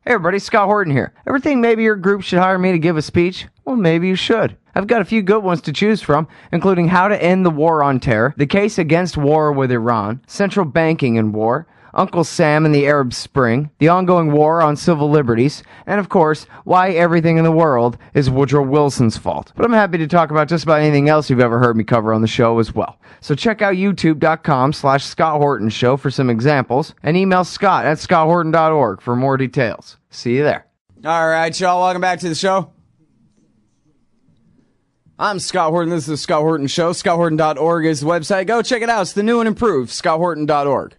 Hey everybody, Scott Horton here. Ever think maybe your group should hire me to give a speech? Well, maybe you should. I've got a few good ones to choose from, including how to end the war on terror, the case against war with Iran, central banking in war, Uncle Sam and the Arab Spring, the ongoing war on civil liberties, and of course, why everything in the world is Woodrow Wilson's fault. But I'm happy to talk about just about anything else you've ever heard me cover on the show as well. So check out youtube.com/Scott Horton Show for some examples, and email Scott at scotthorton.org for more details. See you there. All right, y'all, welcome back to the show. I'm Scott Horton. This is the Scott Horton Show. ScottHorton.org is the website. Go check it out. It's the new and improved ScottHorton.org.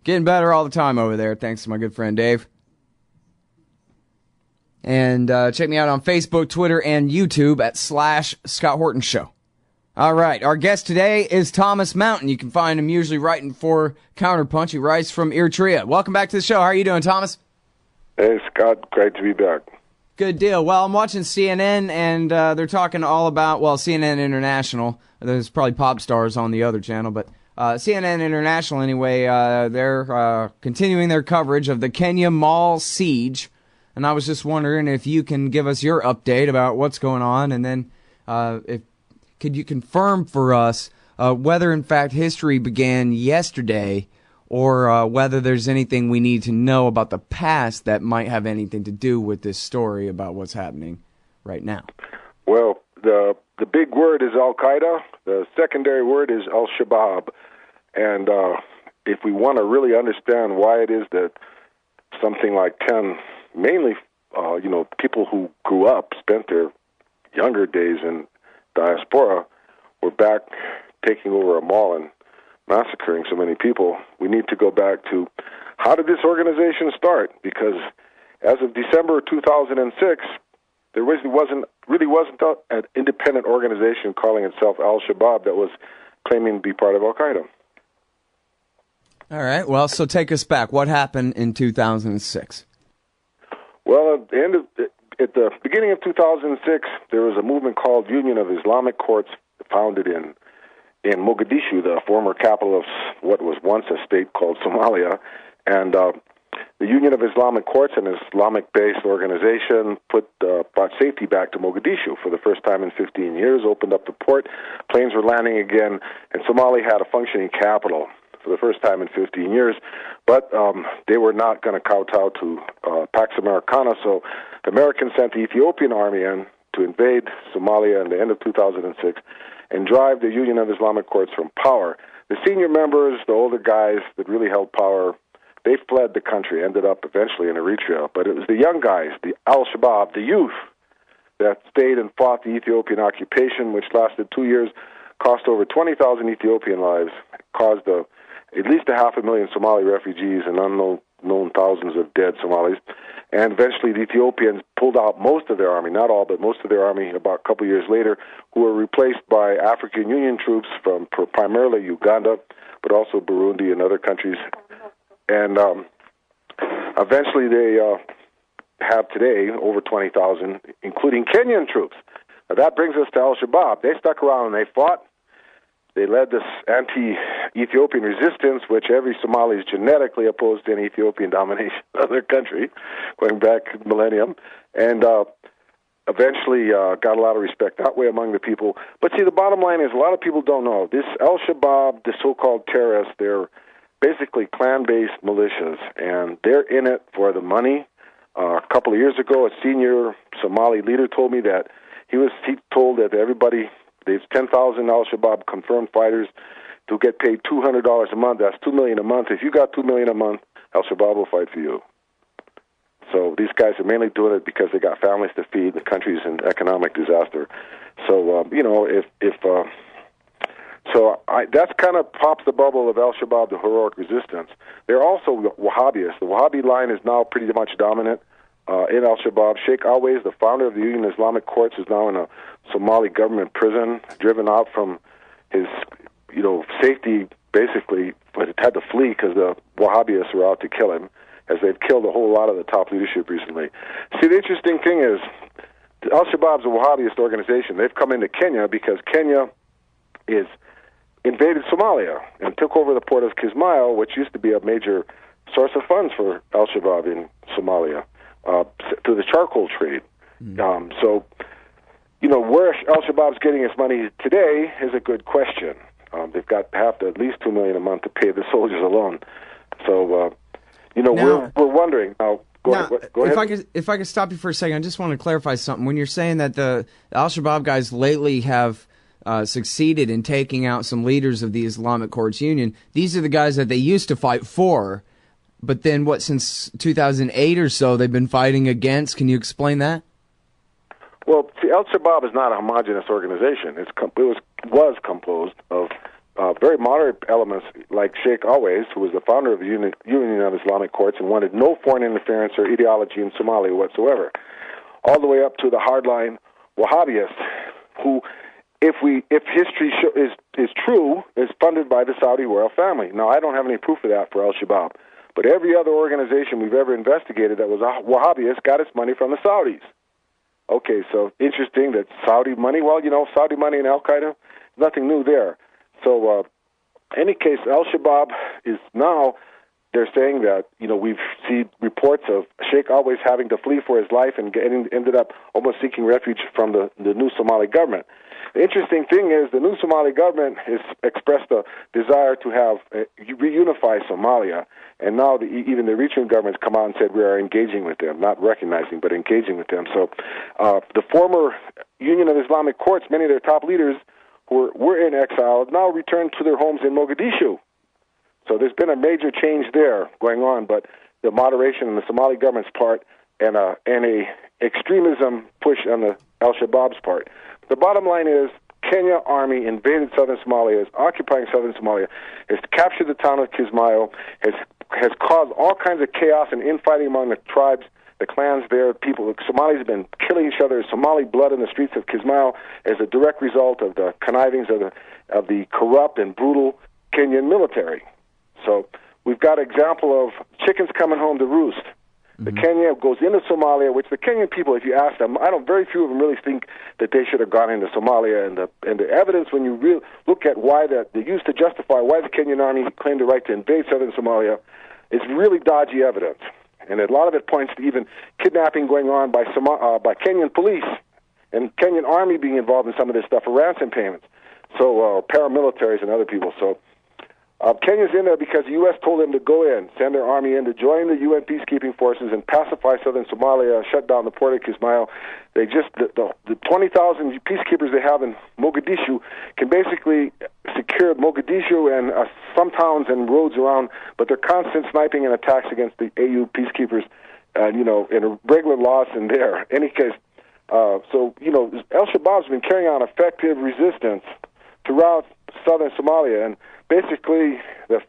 Getting better all the time over there, thanks to my good friend Dave. And check me out on Facebook, Twitter, and YouTube at /Scott Horton Show. All right, our guest today is Thomas Mountain. You can find him usually writing for Counterpunch. He writes from Eritrea. Welcome back to the show. How are you doing, Thomas? Hey, Scott. Great to be back. Good deal. Well, I'm watching CNN, and they're talking all about, well, CNN International. There's probably pop stars on the other channel, but CNN International, anyway, they're continuing their coverage of the Kenya Mall siege. And I was just wondering if you can give us your update about what's going on, and then could you confirm for us whether, in fact, history began yesterday, or whether there's anything we need to know about the past that might have anything to do with this story about what's happening right now? Well, the big word is Al-Qaeda. The secondary word is al-Shabaab. And if we want to really understand why it is that something like 10, mainly, people who grew up, spent their younger days in diaspora, were back taking over a mall and massacring so many people, we need to go back to how did this organization start? Because as of December 2006, there really wasn't an independent organization calling itself al-Shabaab that was claiming to be part of Al-Qaeda. All right. Well, so take us back. What happened in 2006? Well, at the beginning of 2006, there was a movement called Union of Islamic Courts, founded in Mogadishu, the former capital of what was once a state called Somalia. And the Union of Islamic Courts, an Islamic-based organization, brought safety back to Mogadishu for the first time in 15 years, opened up the port, planes were landing again, and Somalia had a functioning capital for the first time in 15 years. But they were not going to kowtow to Pax Americana, so the Americans sent the Ethiopian army in to invade Somalia in the end of 2006 and drive the Union of Islamic Courts from power. The senior members, the older guys that really held power, they fled the country, ended up eventually in Eritrea. But it was the young guys, the al-Shabaab, the youth, that stayed and fought the Ethiopian occupation, which lasted 2 years, cost over 20,000 Ethiopian lives, caused at least 500,000 Somali refugees and unknown thousands of dead Somalis. And eventually the Ethiopians pulled out most of their army, not all, but most of their army about a couple years later, who were replaced by African Union troops from primarily Uganda, but also Burundi and other countries. And eventually they have today over 20,000, including Kenyan troops. Now that brings us to al-Shabaab. They stuck around and they fought. They led this anti-Ethiopian resistance, which every Somali is genetically opposed to any Ethiopian domination of their country, going back a millennium, and eventually got a lot of respect that way among the people. But see, the bottom line is a lot of people don't know. This al-Shabaab, the so-called terrorists, they're basically clan-based militias, and they're in it for the money. A couple of years ago, a senior Somali leader told me that he told that everybody, there's 10,000 al-Shabaab confirmed fighters who get paid $200 a month. That's $2 million a month. If you got $2 million a month, al-Shabaab will fight for you. So these guys are mainly doing it because they got families to feed. The country's in economic disaster. So that's kind of pops the bubble of al-Shabaab, the heroic resistance. They're also Wahhabis. The Wahhabi line is now pretty much dominant in al-Shabaab. Sheikh Always, the founder of the Union of Islamic Courts, is now in a Somali government prison, driven out from his, safety, basically, but it had to flee because the Wahhabists were out to kill him, as they've killed a whole lot of the top leadership recently. See, the interesting thing is, al-Shabaab's a Wahhabist organization. They've come into Kenya because Kenya is invaded Somalia and took over the port of Kismayo, which used to be a major source of funds for al-Shabaab in Somalia. to the charcoal trade. So, where al-Shabaab's getting its money today is a good question. They've got to have to at least $2 million a month to pay the soldiers alone. So, we're wondering now. Go ahead. If I could stop you for a second, I just want to clarify something. When you're saying that the al-Shabaab guys lately have succeeded in taking out some leaders of the Islamic Courts Union, these are the guys that they used to fight for, but then since 2008 or so, they've been fighting against. Can you explain that? Well, see, al-Shabaab is not a homogenous organization. It was composed of very moderate elements like Sheikh Always, who was the founder of the Union of Islamic Courts and wanted no foreign interference or ideology in Somalia whatsoever, all the way up to the hardline Wahhabiists, who, if history is true, is funded by the Saudi royal family. Now, I don't have any proof of that for al-Shabaab, but every other organization we've ever investigated that was a Wahhabiist got its money from the Saudis. Okay, so interesting that Saudi money, Saudi money and al-Qaeda, nothing new there. So, any case, al-Shabaab is now, they're saying that, we've seen reports of Sheikh Always having to flee for his life and ended up almost seeking refuge from the new Somali government. The interesting thing is the new Somali government has expressed a desire to have reunify Somalia, and now even the Eritrean government's come out and said we are engaging with them, not recognizing, but engaging with them. So the former Union of Islamic Courts, many of their top leaders who were in exile, have now returned to their homes in Mogadishu. So there's been a major change there going on, but the moderation on the Somali government's part and a extremism push on the al-Shabaab's part. The bottom line is Kenya Army invaded southern Somalia, is occupying southern Somalia, has captured the town of Kismayo, has caused all kinds of chaos and infighting among the tribes, the clans there. Somalis have been killing each other. Somali blood in the streets of Kismayo as a direct result of the connivings of the corrupt and brutal Kenyan military. So we've got an example of chickens coming home to roost. The Kenya goes into Somalia, which the Kenyan people, if you ask them, very few of them really think that they should have gone into Somalia. And the evidence, when you look at why they used to justify why the Kenyan army claimed the right to invade southern Somalia, is really dodgy evidence. And a lot of it points to even kidnapping going on by Kenyan police and Kenyan army being involved in some of this stuff for ransom payments. So paramilitaries and other people. So Kenya's in there because the U.S. told them to go in, send their army in to join the UN peacekeeping forces and pacify southern Somalia, shut down the port of Kismayo. They the 20,000 peacekeepers they have in Mogadishu can basically secure Mogadishu and some towns and roads around, but they're constant sniping and attacks against the AU peacekeepers, in a regular loss in there. Any case, al-Shabaab's been carrying on effective resistance throughout southern Somalia, and basically the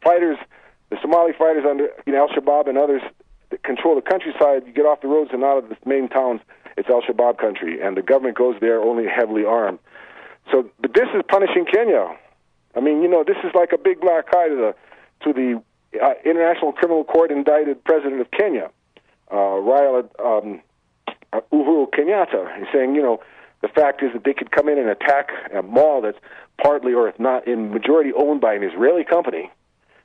Somali fighters under al-Shabaab and others that control the countryside, you get off the roads and out of the main towns, it's al-Shabaab country, and the government goes there only heavily armed. So, but this is punishing Kenya. I mean, this is like a big black eye to the International Criminal Court indicted president of Kenya, Raila Uhuru Kenyatta. He's saying, the fact is that they could come in and attack a mall that's partly, or if not in majority, owned by an Israeli company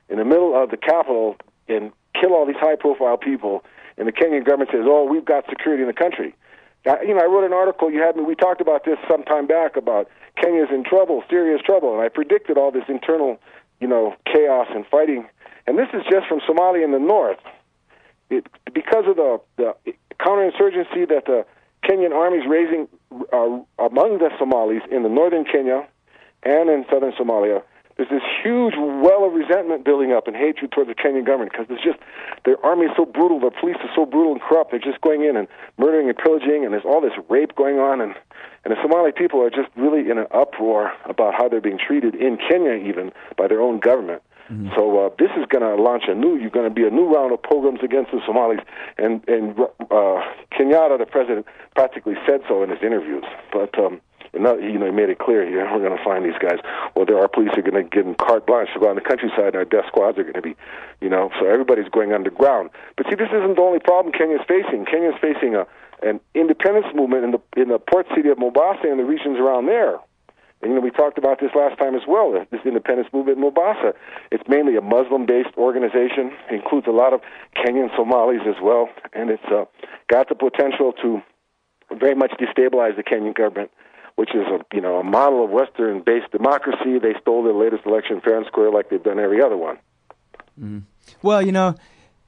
in the middle of the capital and kill all these high-profile people, and the Kenyan government says, "Oh, we've got security in the country." I wrote an article. We talked about this some time back about Kenya's in trouble, serious trouble, and I predicted all this internal, chaos and fighting. And this is just from Somalia in the north. Because of the counterinsurgency that the Kenyan army is raising among the Somalis in the northern Kenya and in southern Somalia, there's this huge well of resentment building up and hatred towards the Kenyan government because their army is so brutal, the police are so brutal and corrupt, they're just going in and murdering and pillaging, and there's all this rape going on, and the Somali people are just really in an uproar about how they're being treated in Kenya even by their own government. Mm-hmm. So this is going to launch you're going to be a new round of pogroms against the Somalis, and Kenyatta, the president, practically said so in his interviews. But he made it clear, we're going to find these guys. Well, our police are going to give them carte blanche to go on the countryside, and our death squads are going to be, so everybody's going underground. But see, this isn't the only problem Kenya's facing. Kenya's facing an independence movement in the port city of Mombasa and the regions around there. And, we talked about this last time as well, this independence movement in Mombasa. It's mainly a Muslim-based organization. It includes a lot of Kenyan Somalis as well, and it's got the potential to very much destabilize the Kenyan government, which is a model of Western-based democracy. They stole their latest election fair and square like they've done every other one. Mm. Well,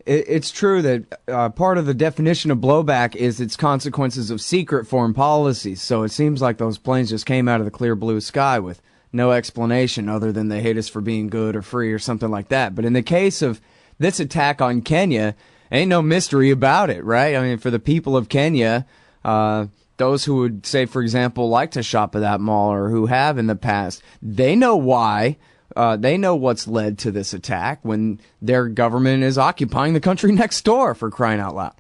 it's true that part of the definition of blowback is its consequences of secret foreign policies. So it seems like those planes just came out of the clear blue sky with no explanation other than they hate us for being good or free or something like that. But in the case of this attack on Kenya, ain't no mystery about it, right? I mean, for the people of Kenya, those who would say, for example, like to shop at that mall or who have in the past, they know why. They know what's led to this attack when their government is occupying the country next door, for crying out loud.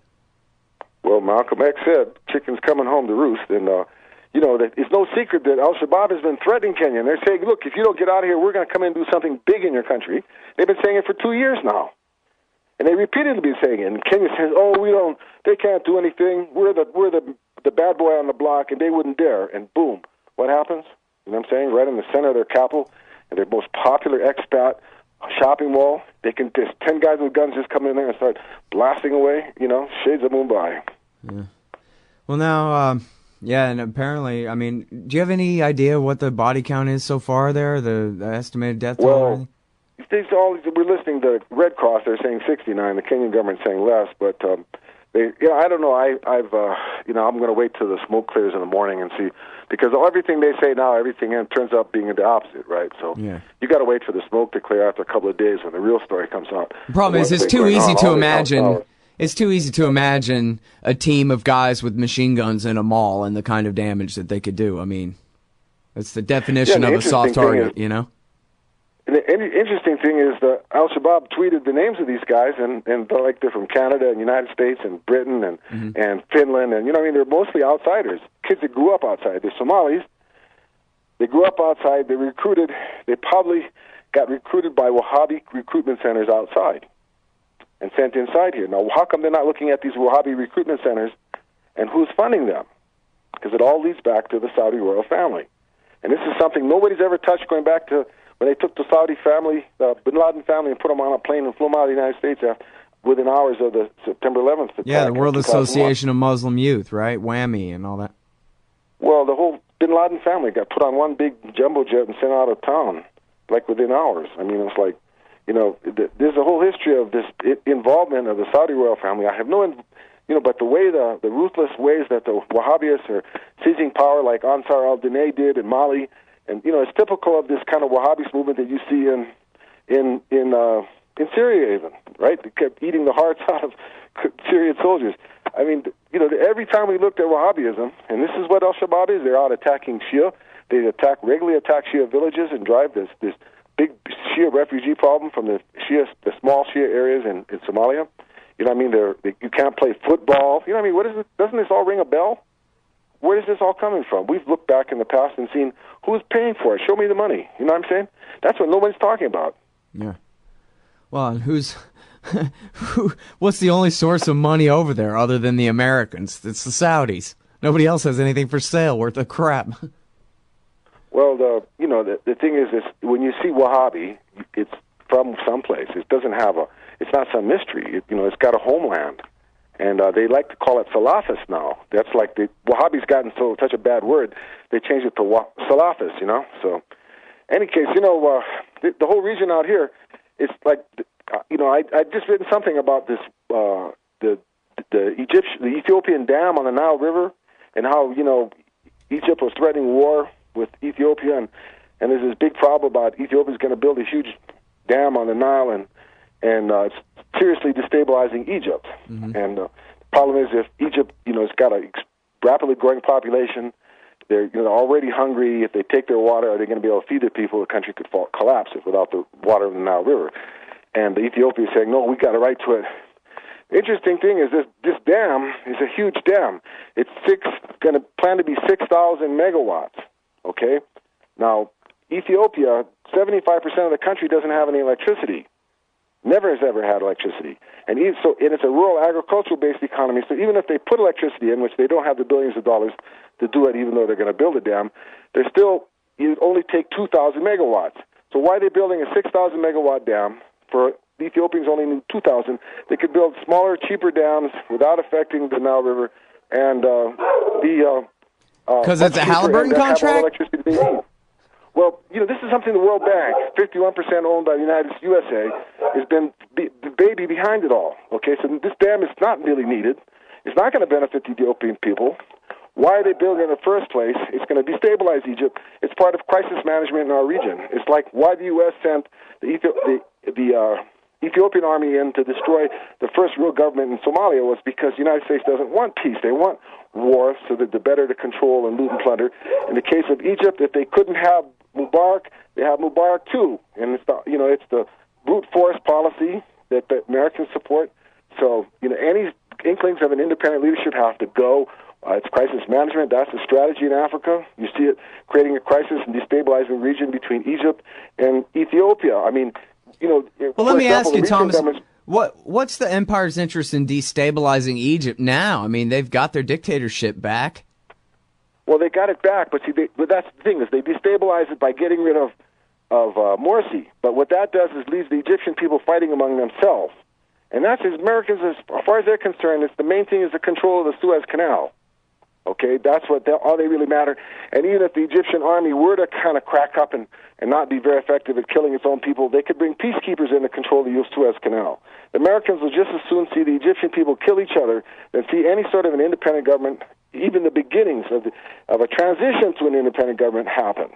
Well, Malcolm X said, chicken's coming home to roost. And, that it's no secret that al-Shabaab has been threatening Kenya. And they're saying, look, if you don't get out of here, we're going to come in and do something big in your country. They've been saying it for 2 years now. And they repeatedly been saying it. And Kenya says, they can't do anything. We're the bad boy on the block, and they wouldn't dare. And boom, what happens? You know what I'm saying? Right in the center of their capital, and their most popular expat shopping mall, there's 10 guys with guns just come in there and start blasting away, shades of Mumbai. Yeah. Well, now, and apparently, I mean, do you have any idea what the body count is so far there, the estimated death toll? Well, we're listening to Red Cross, they're saying 69, the Kenyan government's saying less, but I don't know. I'm going to wait till the smoke clears in the morning and see, because everything they say now, everything turns out being the opposite, right? So you got to wait for the smoke to clear after a couple of days when the real story comes out. The problem is, it's too easy to imagine. It's too easy to imagine a team of guys with machine guns in a mall and the kind of damage that they could do. I mean, it's the definition of a soft target, And the interesting thing is that al-Shabaab tweeted the names of these guys, and they're from Canada and United States and Britain and Finland, and they're mostly outsiders, kids that grew up outside. They're Somalis. They grew up outside. They probably got recruited by Wahhabi recruitment centers outside and sent inside here. Now, how come they're not looking at these Wahhabi recruitment centers and who's funding them? Because it all leads back to the Saudi royal family. And this is something nobody's ever touched, going back to when they took the Saudi family, the Bin Laden family, and put them on a plane and flew them out of the United States within hours of the September 11th attack. Yeah, the World Association of Muslim Youth, right? Whammy and all that. Well, the whole Bin Laden family got put on one big jumbo jet and sent out of town, like within hours. I mean, it's like, there's a whole history of this involvement of the Saudi royal family. I have but the way the ruthless ways that the Wahhabis are seizing power, like Ansar al-Dinay did in Mali. And it's typical of this kind of Wahhabist movement that you see in Syria, even, right? They kept eating the hearts out of Syrian soldiers. I mean, every time we looked at Wahhabism, and this is what al-Shabaab is, they're out attacking Shia. They regularly attack Shia villages and drive this big Shia refugee problem from the small Shia areas in Somalia. You know what I mean? You can't play football. You know what I mean? What is it? Doesn't this all ring a bell? Where is this all coming from? We've looked back in the past and seen who's paying for it. Show me the money. You know what I'm saying? That's what nobody's talking about. Yeah. Well, and what's the only source of money over there other than the Americans? It's the Saudis. Nobody else has anything for sale worth a crap. Well, the thing is when you see Wahhabi, it's from someplace. It doesn't have it's not some mystery. It's got a homeland. And they like to call it Salafist now. That's like Wahhabi's gotten such a bad word, they changed it to Salafist, So, any case, the whole region out here, it's like, I just written something about this, the Ethiopian dam on the Nile River, and how, Egypt was threatening war with Ethiopia, and there's this big problem about Ethiopia's going to build a huge dam on the Nile, and it's seriously destabilizing Egypt. Mm-hmm. And the problem is, if Egypt, it's got a rapidly growing population, they're already hungry. If they take their water, are they going to be able to feed the people? The country could collapse without the water in the Nile River. And Ethiopia is saying, no, we got a right to it. The interesting thing is this dam is a huge dam. It's going to plan to be 6,000 megawatts. Okay, now Ethiopia, 75% of the country doesn't have any electricity. Never has ever had electricity. And it's a rural agricultural-based economy, so even if they put electricity in, which they don't have the billions of dollars to do it, even though they're going to build a dam, they're still, it only take 2,000 megawatts. So why are they building a 6,000 megawatt dam? For the Ethiopians only need 2,000. They could build smaller, cheaper dams without affecting the Nile River and because it's a Halliburton contract. Well, this is something the World Bank, 51% owned by the USA, has been the baby behind it all. Okay, so this dam is not really needed. It's not going to benefit the Ethiopian people. Why are they building it in the first place? It's going to destabilize Egypt. It's part of crisis management in our region. It's like why the U.S. sent the Ethiopian army in to destroy the first real government in Somalia was because the United States doesn't want peace. They want war so that they're better to control and loot and plunder. In the case of Egypt, if they couldn't have Mubarak, they have Mubarak too. And it's the brute force policy that the Americans support. So, any inklings of an independent leadership have to go. It's crisis management. That's the strategy in Africa. You see it creating a crisis and destabilizing the region between Egypt and Ethiopia. I mean, well, let me ask you, Thomas, what's the empire's interest in destabilizing Egypt now? I mean, they've got their dictatorship back. Well, they got it back, but but that's the thing is they destabilize it by getting rid of Morsi. But what that does is leaves the Egyptian people fighting among themselves. And that's as Americans, as far as they're concerned, it's the main thing is the control of the Suez Canal. Okay, that's all they really matter. And even if the Egyptian army were to kind of crack up and not be very effective at killing its own people, they could bring peacekeepers in to control the Suez Canal. The Americans will just as soon see the Egyptian people kill each other than see any sort of an independent government, even the beginnings of a transition to an independent government happen.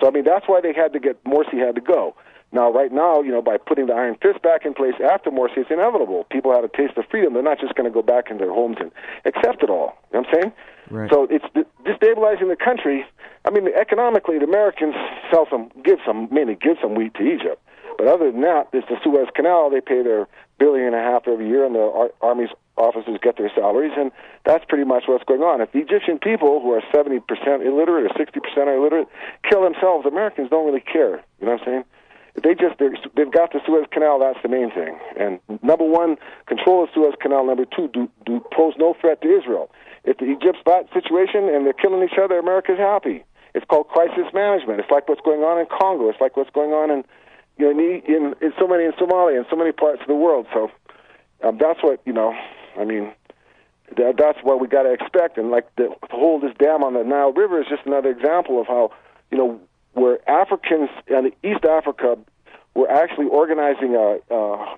So, I mean, that's why Morsi had to go. Now, right now, by putting the iron fist back in place after Morsi, it's inevitable. People had a taste of freedom. They're not just going to go back in their homes and accept it all. You know what I'm saying? Right. So it's destabilizing the country. I mean, economically, the Americans give some wheat to Egypt. But other than that, it's the Suez Canal. They pay their $1.5 billion every year, and the Army's officers get their salaries, and that's pretty much what's going on. If the Egyptian people, who are 70% illiterate or 60% are illiterate, kill themselves, Americans don't really care. You know what I'm saying? They've got the Suez Canal. That's the main thing. And number one, control the Suez Canal. Number two, do pose no threat to Israel. If the Egypt's that situation and they're killing each other, America's happy. It's called crisis management. It's like what's going on in Congo. It's like what's going on in Somalia and so many parts of the world. So that's what I mean. That's what we got to expect. And like to hold this dam on the Nile River is just another example of how where Africans in East Africa were actually organizing a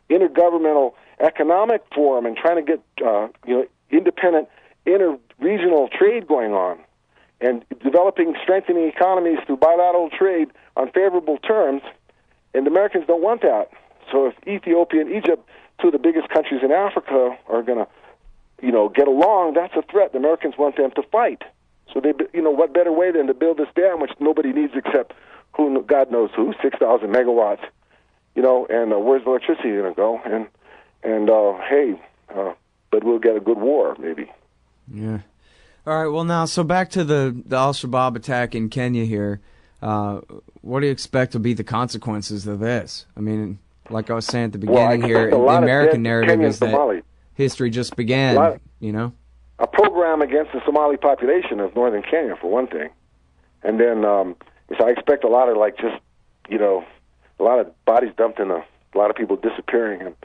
intergovernmental economic forum and trying to get independent inter-regional trade going on and strengthening economies through bilateral trade on favorable terms, and the Americans don't want that. So if Ethiopia and Egypt, two of the biggest countries in Africa, are going to get along, that's a threat. The Americans want them to fight. So what better way than to build this dam, which nobody needs except God knows who, 6,000 megawatts, and where's the electricity going to go? But we'll get a good war, maybe. Yeah. All right, well, now, so back to the al-Shabaab attack in Kenya here. What do you expect will be the consequences of this? I mean, like I was saying at the beginning here, the American narrative is that history just began, A program against the Somali population of northern Kenya, for one thing. And then, so I expect a lot of, a lot of bodies dumped in a lot of people disappearing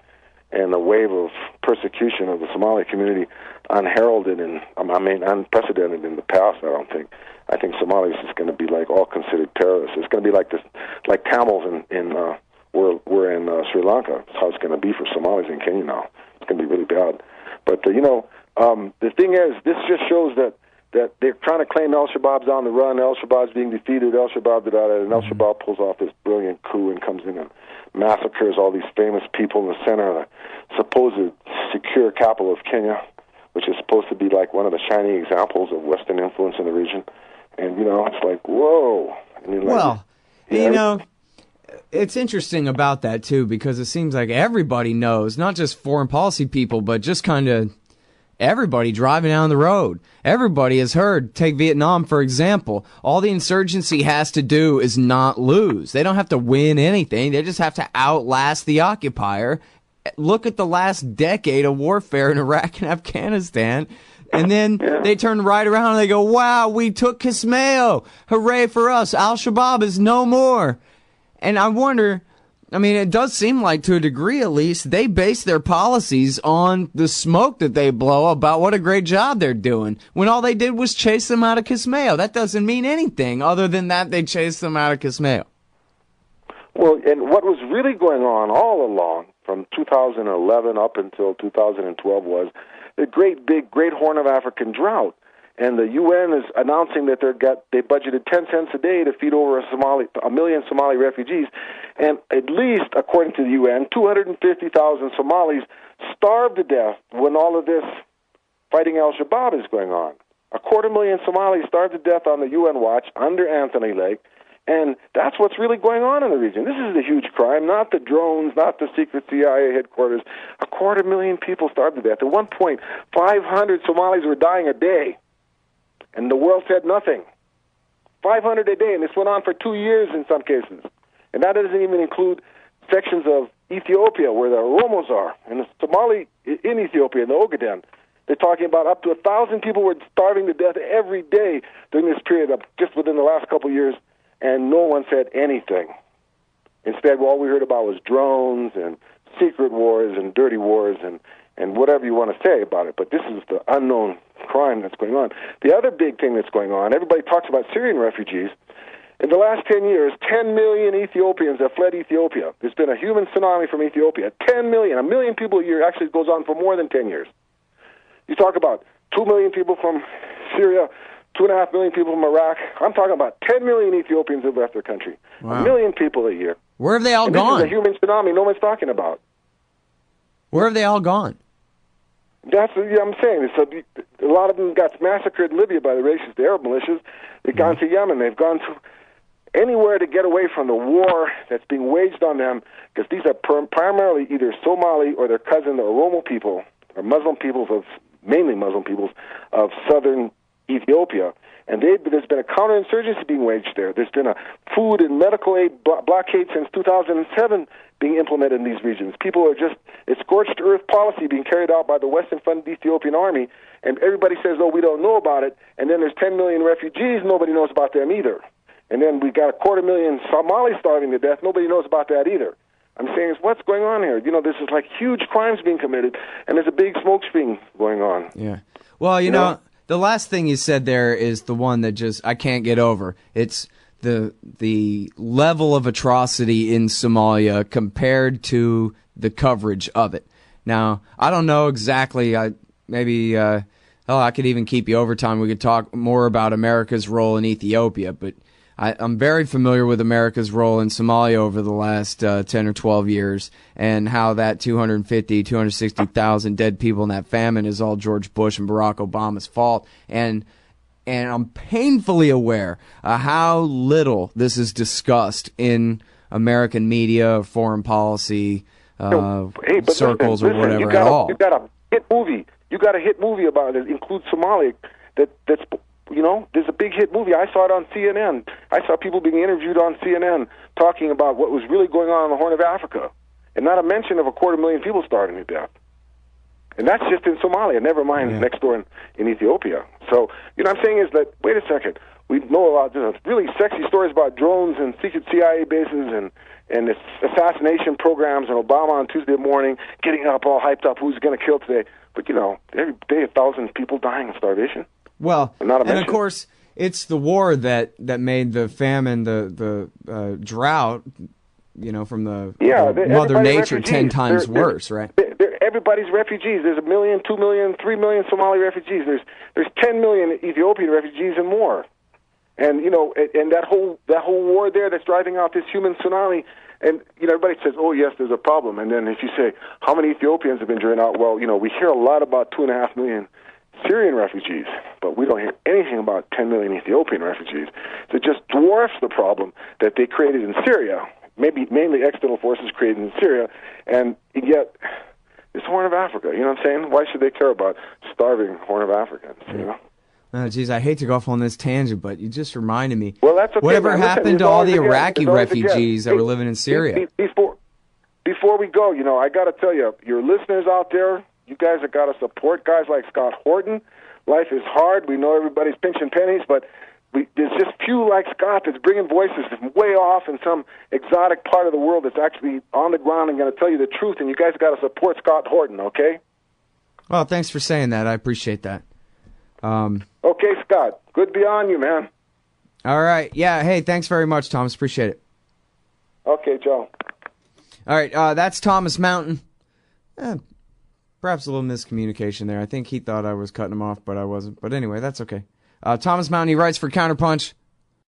and a wave of persecution of the Somali community unheralded and, unprecedented in the past, I don't think. I think Somalia is going to be all considered terrorists. It's going to be like Tamils we're in Sri Lanka. That's how it's going to be for Somalis in Kenya now. It's going to be really bad. But, the thing is, this just shows that they're trying to claim al-Shabaab's on the run, al-Shabaab's being defeated, al-Shabaab, and al-Shabaab pulls off this brilliant coup and comes in and massacres all these famous people in the center of the supposed secure capital of Kenya, which is supposed to be one of the shining examples of Western influence in the region. And, it's like, whoa. It's interesting about that, too, because it seems like everybody knows, not just foreign policy people, but just kind of everybody driving down the road. Everybody has heard, take Vietnam, for example. All the insurgency has to do is not lose. They don't have to win anything. They just have to outlast the occupier. Look at the last decade of warfare in Iraq and Afghanistan. And then they turn right around and they go, wow, we took Kismayo. Hooray for us. Al-Shabaab is no more. And I wonder, I mean, it does seem like, to a degree at least, they base their policies on the smoke that they blow about what a great job they're doing, when all they did was chase them out of Kismayo. That doesn't mean anything other than that they chased them out of Kismayo. Well, and what was really going on all along, from 2011 up until 2012, was the great Horn of African drought. And the UN is announcing that they budgeted 10 cents a day to feed over a million Somali refugees. And at least, according to the UN, 250,000 Somalis starved to death when all of this fighting al-Shabaab is going on. 250,000 Somalis starved to death on the UN watch under Anthony Lake. And that's what's really going on in the region. This is the huge crime, not the drones, not the secret CIA headquarters. 250,000 people starved to death. At one point, 500 Somalis were dying a day. And the world said nothing. 500 a day, and this went on for 2 years in some cases. And that doesn't even include sections of Ethiopia where the Oromos are. And the Somali in Ethiopia, in the Ogaden, they're talking about up to 1,000 people were starving to death every day during this period of just within the last couple of years, and no one said anything. Instead, all we heard about was drones and secret wars and dirty wars and whatever you want to say about it. But this is the unknown crime that's going on. The other big thing that's going on, everybody talks about Syrian refugees. In the last 10 years, 10 million Ethiopians have fled Ethiopia. There's been a human tsunami from Ethiopia. 10 million, 1 million people a year. Actually, it goes on for more than 10 years. You talk about 2 million people from Syria, 2.5 million people from Iraq. I'm talking about 10 million Ethiopians have left their country. Wow. 1 million people a year. Where have they all gone? This is a human tsunami no one's talking about. Where have they all gone? That's what I'm saying. A lot of them got massacred in Libya by the racist Arab militias. They've gone to Yemen. They've gone to anywhere to get away from the war that's being waged on them, because these are primarily either Somali or their cousin, the Oromo people, or Muslim peoples mainly Muslim peoples of southern Ethiopia. And there's been a counterinsurgency being waged there. There's been a food and medical aid blockade since 2007 being implemented in these regions. People are it's scorched earth policy being carried out by the Western-funded Ethiopian army, and everybody says, oh, we don't know about it. And then there's 10 million refugees, nobody knows about them either. And then we got 250,000 Somalis starving to death, nobody knows about that either. I'm saying, what's going on here? This is like huge crimes being committed, and there's a big smoke screen going on. Yeah. Well, you know, the last thing you said there is the one that I can't get over. It's the level of atrocity in Somalia compared to the coverage of it. Now, I don't know exactly. I could even keep you overtime. We could talk more about America's role in Ethiopia, but I'm very familiar with America's role in Somalia over the last 10 or 12 years, and how that 260,000 dead people in that famine is all George Bush and Barack Obama's fault. And I'm painfully aware of how little this is discussed in American media, foreign policy circles, or whatever at all. You got a hit movie. You got a hit movie about it. It includes Somalia. That's there's a big hit movie. I saw it on CNN. I saw people being interviewed on CNN talking about what was really going on in the Horn of Africa, and not a mention of 250,000 people starving to death. And that's just in Somalia, never mind next door in Ethiopia. So, what I'm saying is that, wait a second, we know a lot. There's really sexy stories about drones and secret CIA bases and assassination programs, and Obama on Tuesday morning getting up all hyped up, who's going to kill today. But, every day 1,000 people dying of starvation. Well, and of course, it's the war that made the famine, the drought, from the Mother Nature refugees. 10 times worse, right? Everybody's refugees. There's 1 million, 2 million, 3 million Somali refugees. There's 10 million Ethiopian refugees and more. And and that whole war there that's driving out this human tsunami. And everybody says, oh yes, there's a problem. And then if you say how many Ethiopians have been driven out, well, we hear a lot about 2.5 million Syrian refugees, but we don't hear anything about 10 million Ethiopian refugees. So it just dwarfs the problem that they created in Syria, mainly external forces created in Syria, and yet it's Horn of Africa. You know what I'm saying? Why should they care about starving Horn of Africans? Oh, geez, I hate to go off on this tangent, but you just reminded me. Well, that's okay. Whatever happened to all the Iraqi refugees that were living in Syria? Before we go, I got to tell you, your listeners out there, You guys have got to support guys like Scott Horton. Life is hard. We know everybody's pinching pennies, but there's just few like Scott that's bringing voices from way off in some exotic part of the world that's actually on the ground and going to tell you the truth, and you guys got to support Scott Horton, okay? Well, thanks for saying that. I appreciate that. Okay, Scott. Good to be on you, man. All right. Yeah, hey, thanks very much, Thomas. Appreciate it. Okay, Joe. All right, that's Thomas Mountain. Perhaps a little miscommunication there. I think he thought I was cutting him off, but I wasn't. But anyway, that's okay. Thomas Mountain, he writes for Counterpunch.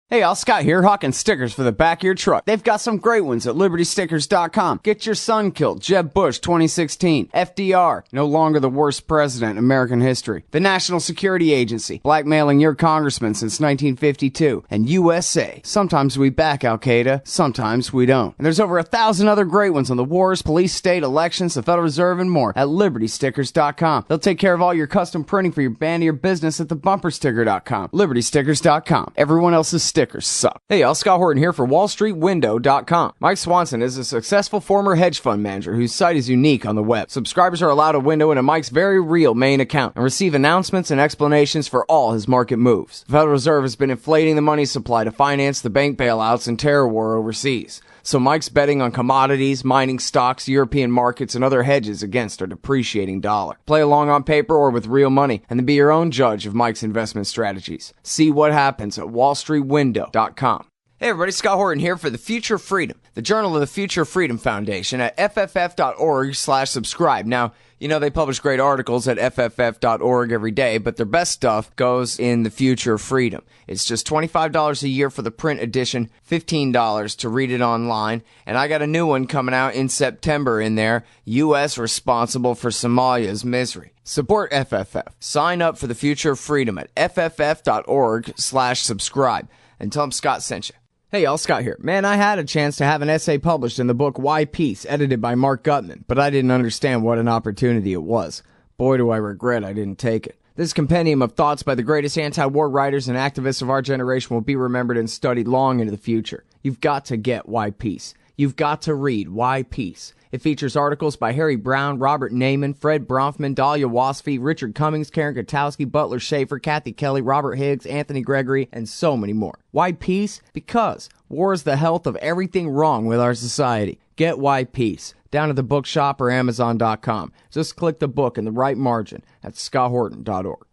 Hey, Al Scott here, hawking stickers for the back of your truck. They've got some great ones at libertystickers.com. Get your son killed, Jeb Bush 2016. FDR, no longer the worst president in American history. The National Security Agency, blackmailing your congressman since 1952. And USA, sometimes we back Al-Qaeda, sometimes we don't. And there's over 1,000 other great ones on the wars, police, state, elections, the Federal Reserve, and more at libertystickers.com. They'll take care of all your custom printing for your band or your business at thebumpersticker.com. libertystickers.com. Everyone else's stickers suck. Hey, y'all, Scott Horton here for wallstreetwindow.com. Mike Swanson is a successful former hedge fund manager whose site is unique on the web. Subscribers are allowed a window into Mike's very real main account and receive announcements and explanations for all his market moves. The Federal Reserve has been inflating the money supply to finance the bank bailouts and terror war overseas. So Mike's betting on commodities, mining stocks, European markets, and other hedges against our depreciating dollar. Play along on paper or with real money, and then be your own judge of Mike's investment strategies. See what happens at wallstreetwindow.com. Hey everybody, Scott Horton here for The Future of Freedom, the Journal of the Future of Freedom Foundation at fff.org/subscribe. Now, you know they publish great articles at fff.org every day, but their best stuff goes in The Future of Freedom. It's just $25 a year for the print edition, $15 to read it online, and I got a new one coming out in September in there, U.S. responsible for Somalia's misery. Support FFF. Sign up for The Future of Freedom at fff.org/subscribe and tell them Scott sent you. Hey y'all, Scott here. Man, I had a chance to have an essay published in the book Why Peace, edited by Mark Gutman, but I didn't understand what an opportunity it was. Boy, do I regret I didn't take it. This compendium of thoughts by the greatest anti-war writers and activists of our generation will be remembered and studied long into the future. You've got to get Why Peace. You've got to read Why Peace. It features articles by Harry Brown, Robert Naiman, Fred Bronfman, Dahlia Wasfy, Richard Cummings, Karen Kotowski, Butler Schaefer, Kathy Kelly, Robert Higgs, Anthony Gregory, and so many more. Why Peace? Because war is the health of everything wrong with our society. Get Why Peace down at the bookshop or Amazon.com. Just click the book in the right margin at scotthorton.org.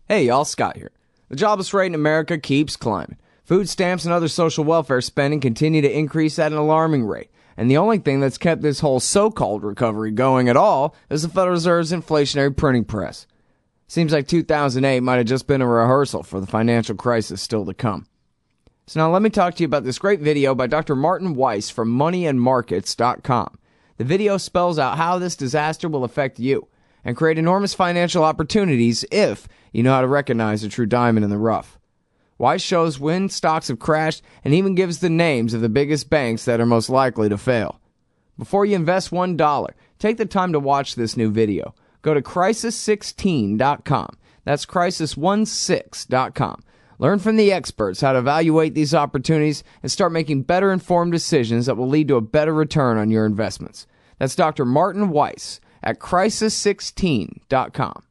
Hey y'all, Scott here. The jobless rate in America keeps climbing. Food stamps and other social welfare spending continue to increase at an alarming rate. And the only thing that's kept this whole so-called recovery going at all is the Federal Reserve's inflationary printing press. Seems like 2008 might have just been a rehearsal for the financial crisis still to come. So now let me talk to you about this great video by Dr. Martin Weiss from moneyandmarkets.com. The video spells out how this disaster will affect you and create enormous financial opportunities if you know how to recognize a true diamond in the rough. Weiss shows when stocks have crashed and even gives the names of the biggest banks that are most likely to fail. Before you invest $1, take the time to watch this new video. Go to crisis16.com. That's crisis16.com. Learn from the experts how to evaluate these opportunities and start making better informed decisions that will lead to a better return on your investments. That's Dr. Martin Weiss at crisis16.com.